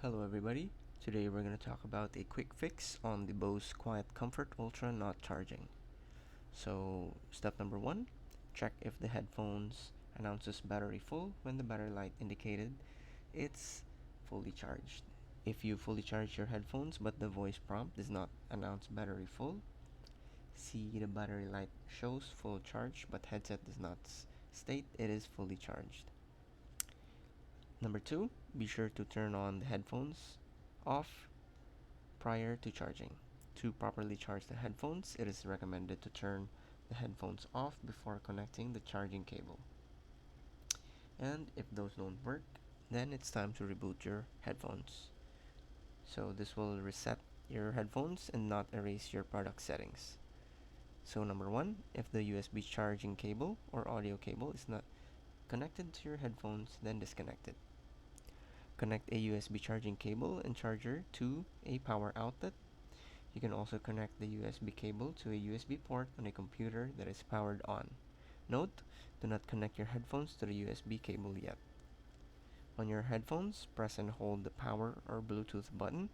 Hello everybody, today we're going to talk about a quick fix on the Bose QuietComfort Ultra not charging. So step number 1, check if the headphones announces battery full when the battery light indicated it's fully charged. If you fully charge your headphones but the voice prompt does not announce battery full, see the battery light shows full charge but headset does not state it is fully charged. Number 2, be sure to turn on the headphones off prior to charging. To properly charge the headphones, it is recommended to turn the headphones off before connecting the charging cable. And if those don't work, then it's time to reboot your headphones. So this will reset your headphones and not erase your product settings. So number 1, if the USB charging cable or audio cable is not connected to your headphones, then disconnect it. Connect a USB charging cable and charger to a power outlet. You can also connect the USB cable to a USB port on a computer that is powered on. Note, do not connect your headphones to the USB cable yet. On your headphones, press and hold the power or Bluetooth button.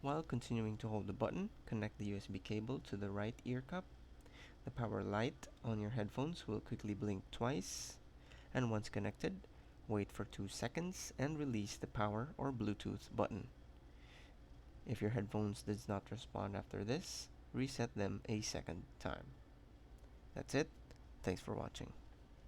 While continuing to hold the button, connect the USB cable to the right ear cup. The power light on your headphones will quickly blink twice, and once connected, wait for 2 seconds and release the power or Bluetooth button. If your headphones does not respond after this, reset them a second time. That's it. Thanks for watching.